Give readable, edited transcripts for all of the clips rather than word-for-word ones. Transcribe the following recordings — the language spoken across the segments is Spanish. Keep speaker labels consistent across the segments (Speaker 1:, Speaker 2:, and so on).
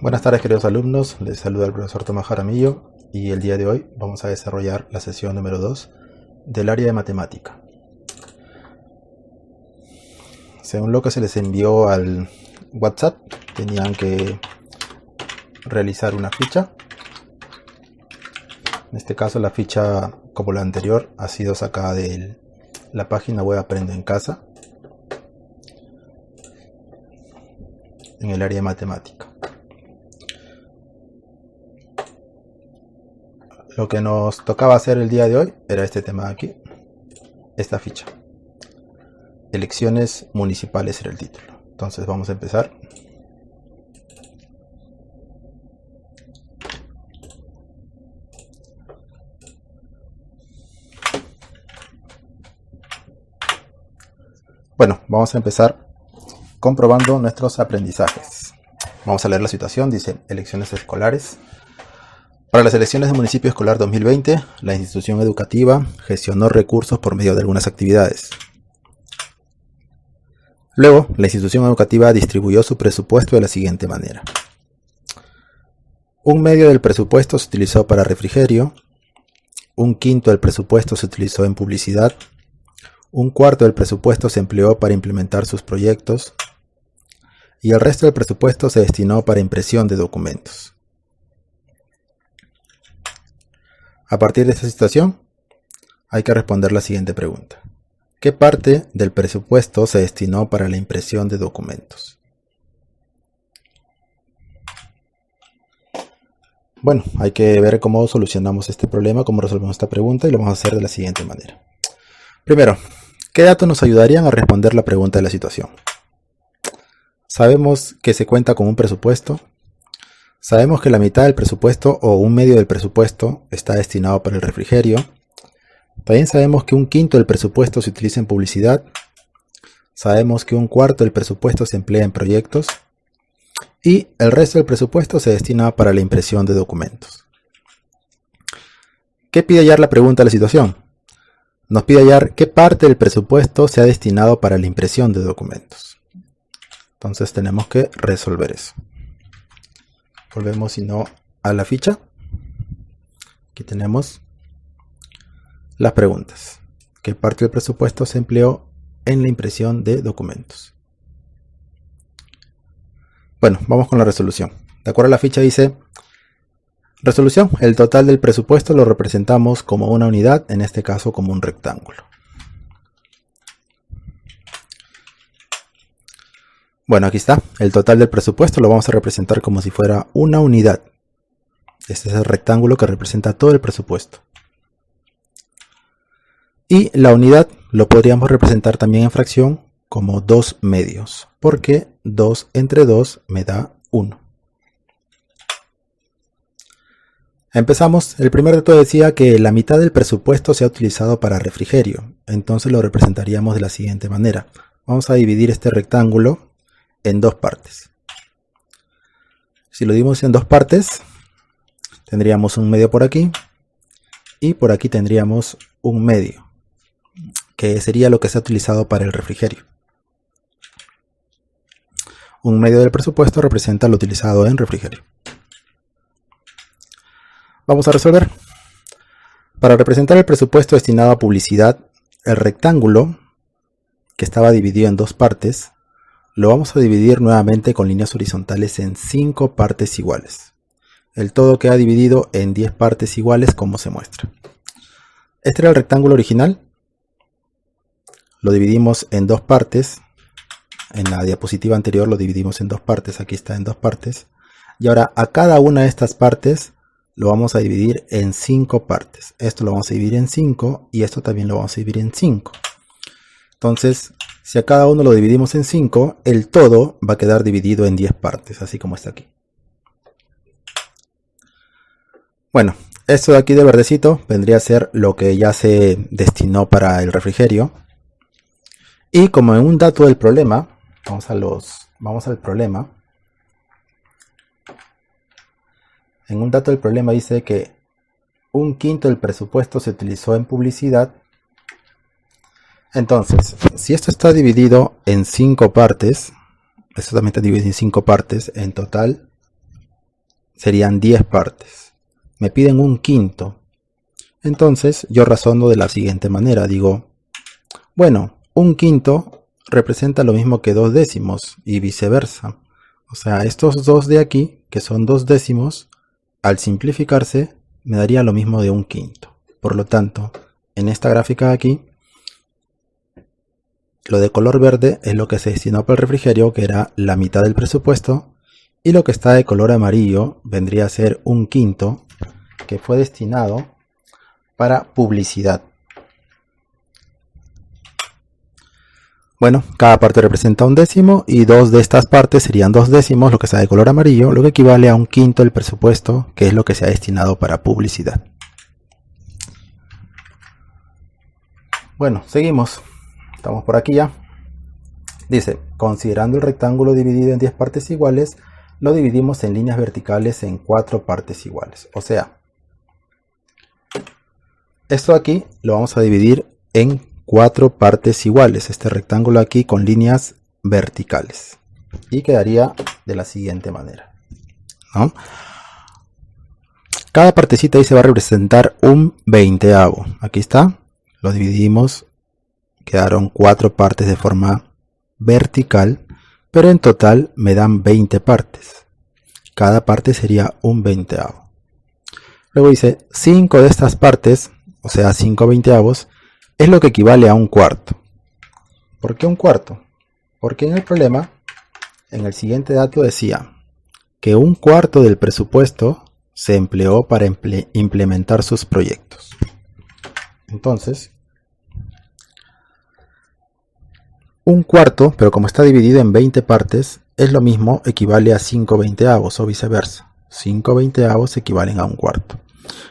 Speaker 1: Buenas tardes, queridos alumnos, les saluda el profesor Tomás Jaramillo y el día de hoy vamos a desarrollar la sesión número 2 del área de matemática. Según lo que se les envió al WhatsApp, tenían que realizar una ficha. En este caso la ficha, como la anterior, ha sido sacada de la página web Aprendo en Casa en el área de matemática. Lo que nos tocaba hacer el día de hoy era este tema de aquí, esta ficha. Elecciones municipales era el título. Entonces vamos a empezar. Bueno, vamos a empezar comprobando nuestros aprendizajes. Vamos a leer la situación. Dice: elecciones escolares. Para las elecciones del municipio escolar 2020, la institución educativa gestionó recursos por medio de algunas actividades. Luego, la institución educativa distribuyó su presupuesto de la siguiente manera. Un medio del presupuesto se utilizó para refrigerio, un quinto del presupuesto se utilizó en publicidad, un cuarto del presupuesto se empleó para implementar sus proyectos y el resto del presupuesto se destinó para impresión de documentos. A partir de esta situación, hay que responder la siguiente pregunta. ¿Qué parte del presupuesto se destinó para la impresión de documentos? Bueno, hay que ver cómo solucionamos este problema, cómo resolvemos esta pregunta, y lo vamos a hacer de la siguiente manera. Primero, ¿qué datos nos ayudarían a responder la pregunta de la situación? Sabemos que se cuenta con un presupuesto. Sabemos que la mitad del presupuesto o un medio del presupuesto está destinado para el refrigerio. También sabemos que un quinto del presupuesto se utiliza en publicidad. Sabemos que un cuarto del presupuesto se emplea en proyectos. Y el resto del presupuesto se destina para la impresión de documentos. ¿Qué pide hallar la pregunta de la situación? Nos pide hallar qué parte del presupuesto se ha destinado para la impresión de documentos. Entonces tenemos que resolver eso. Volvemos a la ficha. Aquí tenemos las preguntas. ¿Qué parte del presupuesto se empleó en la impresión de documentos? Bueno, vamos con la resolución. De acuerdo a la ficha dice: resolución, el total del presupuesto lo representamos como una unidad, en este caso como un rectángulo. Bueno, aquí está, el total del presupuesto lo vamos a representar como si fuera una unidad. Este es el rectángulo que representa todo el presupuesto. Y la unidad lo podríamos representar también en fracción como 2 medios, porque 2 entre 2 me da 1. Empezamos. El primer dato decía que la mitad del presupuesto se ha utilizado para refrigerio. Entonces lo representaríamos de la siguiente manera. Vamos a dividir este rectángulo en dos partes. Si lo dividimos en dos partes, tendríamos un medio por aquí y por aquí tendríamos un medio, que sería lo que se ha utilizado para el refrigerio. Un medio del presupuesto representa lo utilizado en refrigerio. Vamos a resolver. Para representar el presupuesto destinado a publicidad, el rectángulo, que estaba dividido en dos partes, lo vamos a dividir nuevamente con líneas horizontales en 5 partes iguales. El todo queda dividido en 10 partes iguales, como se muestra. Este era el rectángulo original. Lo dividimos en dos partes. En la diapositiva anterior lo dividimos en dos partes. Aquí está en dos partes. Y ahora a cada una de estas partes lo vamos a dividir en 5 partes. Esto lo vamos a dividir en 5 y esto también lo vamos a dividir en 5. Entonces, si a cada uno lo dividimos en 5, el todo va a quedar dividido en 10 partes, así como está aquí. Bueno, esto de aquí de verdecito vendría a ser lo que ya se destinó para el refrigerio. Y como en un dato del problema, vamos al problema. En un dato del problema dice que un quinto del presupuesto se utilizó en publicidad. Entonces, si esto está dividido en 5 partes, esto también está dividido en 5 partes, en total serían 10 partes. Me piden un quinto. Entonces yo razono de la siguiente manera. Digo, bueno, un quinto representa lo mismo que 2 décimos y viceversa. O sea, estos dos de aquí, que son 2 décimos, al simplificarse me daría lo mismo de un quinto. Por lo tanto, en esta gráfica de aquí, lo de color verde es lo que se destinó para el refrigerio, que era la mitad del presupuesto, y lo que está de color amarillo vendría a ser un quinto, que fue destinado para publicidad. Bueno, cada parte representa un décimo y 2 de estas partes serían 2 décimos, lo que está de color amarillo, lo que equivale a un quinto del presupuesto, que es lo que se ha destinado para publicidad. Bueno, seguimos. Estamos por aquí ya. Dice, considerando el rectángulo dividido en 10 partes iguales, lo dividimos en líneas verticales en 4 partes iguales. O sea, esto aquí lo vamos a dividir en 4 partes iguales. Este rectángulo aquí con líneas verticales. Y quedaría de la siguiente manera, ¿no? Cada partecita ahí se va a representar un veinteavo. Aquí está. Lo dividimos. Quedaron 4 partes de forma vertical, pero en total me dan 20 partes. Cada parte sería un veinteavo. Luego dice 5 de estas partes, o sea 5 veinteavos, es lo que equivale a un cuarto. ¿Por qué un cuarto? Porque en el problema, en el siguiente dato decía que un cuarto del presupuesto se empleó para implementar sus proyectos. Entonces, un cuarto, pero como está dividido en 20 partes, es lo mismo, equivale a 5 veinteavos o viceversa. 5 veinteavos equivalen a un cuarto.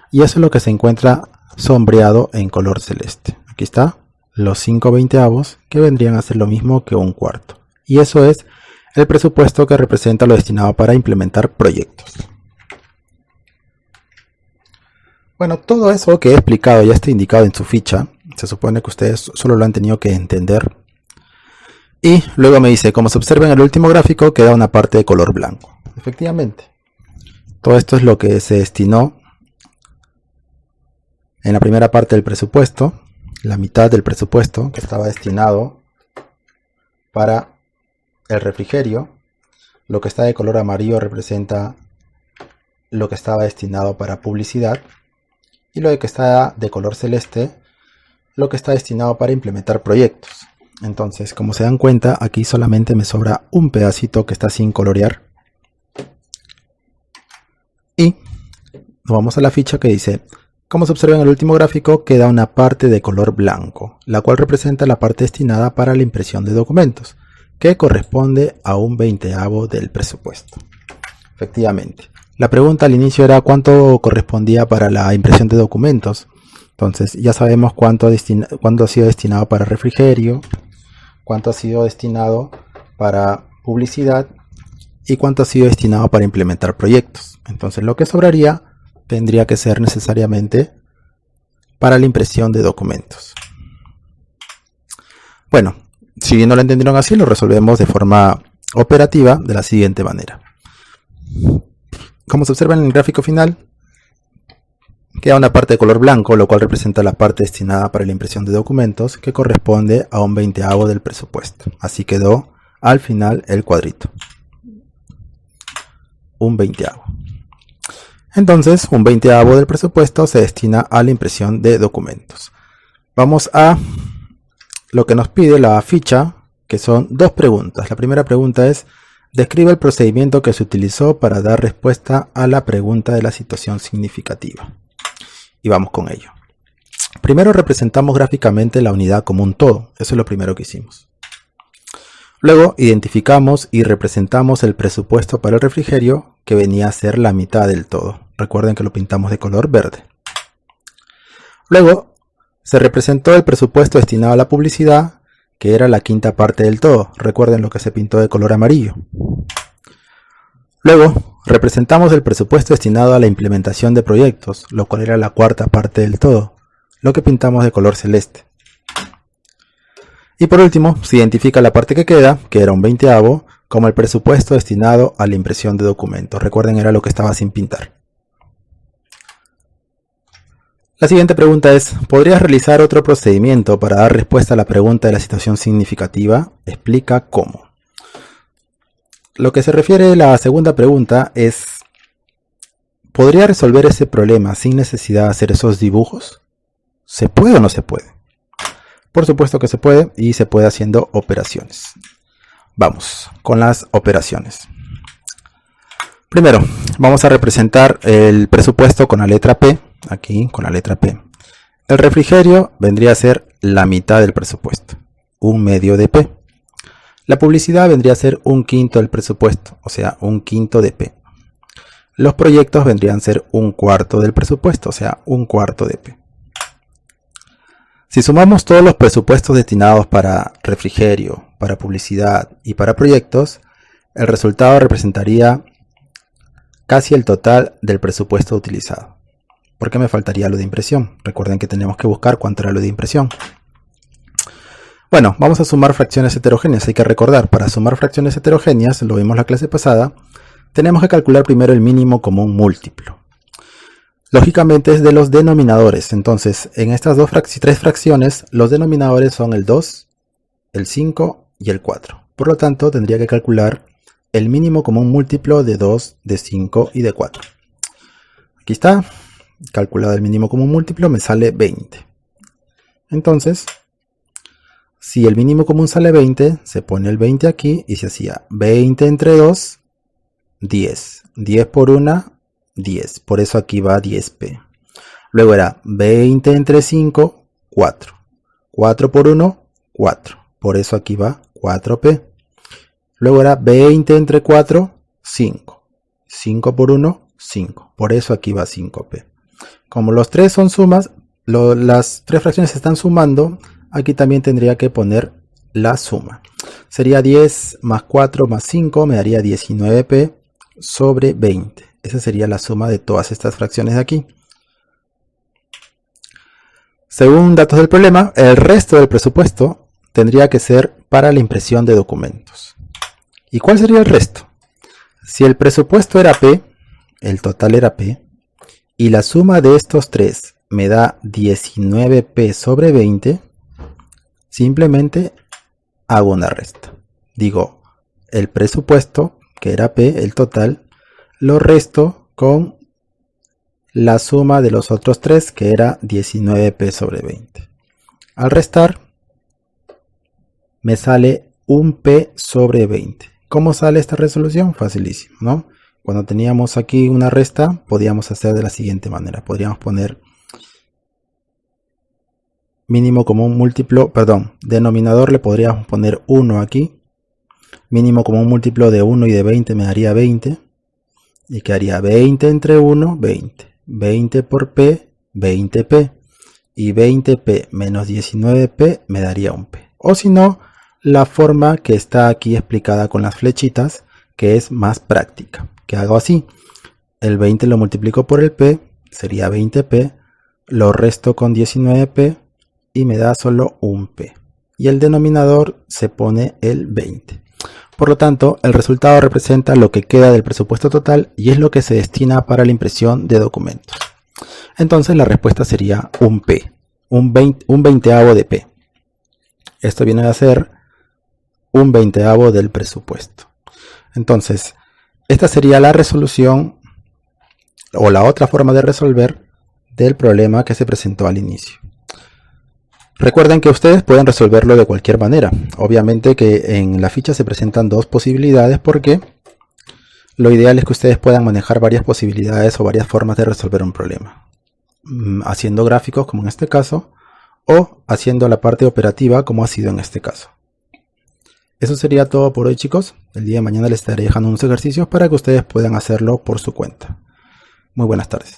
Speaker 1: Y eso es lo que se encuentra sombreado en color celeste. Aquí está, los 5 veinteavos, que vendrían a ser lo mismo que un cuarto. Y eso es el presupuesto que representa lo destinado para implementar proyectos. Bueno, todo eso que he explicado ya está indicado en su ficha. Se supone que ustedes solo lo han tenido que entender. Y luego me dice, como se observa en el último gráfico, queda una parte de color blanco. Efectivamente, todo esto es lo que se destinó en la primera parte del presupuesto, la mitad del presupuesto que estaba destinado para el refrigerio. Lo que está de color amarillo representa lo que estaba destinado para publicidad, y lo que está de color celeste, lo que está destinado para implementar proyectos. Entonces, como se dan cuenta, aquí solamente me sobra un pedacito que está sin colorear. Y nos vamos a la ficha que dice, como se observa en el último gráfico, queda una parte de color blanco, la cual representa la parte destinada para la impresión de documentos, que corresponde a un veinteavo del presupuesto. Efectivamente. La pregunta al inicio era cuánto correspondía para la impresión de documentos. Entonces, ya sabemos cuánto ha sido destinado para refrigerio, cuánto ha sido destinado para publicidad y cuánto ha sido destinado para implementar proyectos. Entonces lo que sobraría tendría que ser necesariamente para la impresión de documentos. Bueno, si no lo entendieron así, lo resolvemos de forma operativa de la siguiente manera. Como se observa en el gráfico final, queda una parte de color blanco, lo cual representa la parte destinada para la impresión de documentos, que corresponde a un veinteavo del presupuesto. Así quedó al final el cuadrito. Un veinteavo. Entonces, un veinteavo del presupuesto se destina a la impresión de documentos. Vamos a lo que nos pide la ficha, que son 2 preguntas. La primera pregunta es, describe el procedimiento que se utilizó para dar respuesta a la pregunta de la situación significativa. Y vamos con ello. Primero representamos gráficamente la unidad como un todo. Eso es lo primero que hicimos. Luego identificamos y representamos el presupuesto para el refrigerio, que venía a ser la mitad del todo. Recuerden que lo pintamos de color verde. Luego se representó el presupuesto destinado a la publicidad, que era la quinta parte del todo. Recuerden lo que se pintó de color amarillo. Luego representamos el presupuesto destinado a la implementación de proyectos, lo cual era la cuarta parte del todo, lo que pintamos de color celeste. Y por último, se identifica la parte que queda, que era un veinteavo, como el presupuesto destinado a la impresión de documentos. Recuerden, era lo que estaba sin pintar. La siguiente pregunta es, ¿podrías realizar otro procedimiento para dar respuesta a la pregunta de la situación significativa? Explica cómo. Lo que se refiere a la segunda pregunta es, ¿podría resolver ese problema sin necesidad de hacer esos dibujos? ¿Se puede o no se puede? Por supuesto que se puede, y se puede haciendo operaciones. Vamos con las operaciones. Primero, vamos a representar el presupuesto con la letra P. Aquí, con la letra P. El refrigerio vendría a ser la mitad del presupuesto, 1/2 de P. La publicidad vendría a ser 1/5 del presupuesto, o sea, 1/5 de P. Los proyectos vendrían a ser 1/4 del presupuesto, o sea, 1/4 de P. Si sumamos todos los presupuestos destinados para refrigerio, para publicidad y para proyectos, el resultado representaría casi el total del presupuesto utilizado. ¿Por qué me faltaría lo de impresión? Recuerden que tenemos que buscar cuánto era lo de impresión. Bueno, vamos a sumar fracciones heterogéneas. Hay que recordar, para sumar fracciones heterogéneas, lo vimos la clase pasada, tenemos que calcular primero el mínimo común múltiplo. Lógicamente es de los denominadores. Entonces, en estas tres fracciones, los denominadores son el 2, el 5 y el 4. Por lo tanto, tendría que calcular el mínimo común múltiplo de 2, de 5 y de 4. Aquí está. Calculado el mínimo común múltiplo, me sale 20. Entonces, si el mínimo común sale 20, se pone el 20 aquí y se hacía 20 entre 2, 10. 10 por 1, 10. Por eso aquí va 10p. Luego era 20 entre 5, 4. 4 por 1, 4. Por eso aquí va 4p. Luego era 20 entre 4, 5. 5 por 1, 5. Por eso aquí va 5p. Como los tres son sumas, las tres fracciones se están sumando, aquí también tendría que poner la suma. Sería 10 más 4 más 5, me daría 19p sobre 20. Esa sería la suma de todas estas fracciones de aquí. Según datos del problema, el resto del presupuesto tendría que ser para la impresión de documentos. ¿Y cuál sería el resto? Si el presupuesto era P, el total era P, y la suma de estos tres me da 19p sobre 20, simplemente hago una resta. Digo, el presupuesto, que era P, el total, lo resto con la suma de los otros tres, que era 19p sobre 20. Al restar, me sale 1p sobre 20. ¿Cómo sale esta resolución? Facilísimo, ¿no? Cuando teníamos aquí una resta, podíamos hacer de la siguiente manera. Podríamos poner mínimo común múltiplo, denominador le podríamos poner 1 aquí. Mínimo común múltiplo de 1 y de 20 me daría 20. Y quedaría 20 entre 1, 20. 20 por P, 20p. Y 20p menos 19p me daría un p. O si no, la forma que está aquí explicada con las flechitas, que es más práctica. Que hago así, el 20 lo multiplico por el p, sería 20p, lo resto con 19p y me da solo un p. Y el denominador se pone el 20. Por lo tanto, el resultado representa lo que queda del presupuesto total y es lo que se destina para la impresión de documentos. Entonces la respuesta sería un p, un veinteavo de p. Esto viene a ser un veinteavo del presupuesto. Entonces, esta sería la resolución o la otra forma de resolver del problema que se presentó al inicio. Recuerden que ustedes pueden resolverlo de cualquier manera. Obviamente que en la ficha se presentan dos posibilidades porque lo ideal es que ustedes puedan manejar varias posibilidades o varias formas de resolver un problema. Haciendo gráficos como en este caso o haciendo la parte operativa como ha sido en este caso. Eso sería todo por hoy, chicos. El día de mañana les estaré dejando unos ejercicios para que ustedes puedan hacerlo por su cuenta. Muy buenas tardes.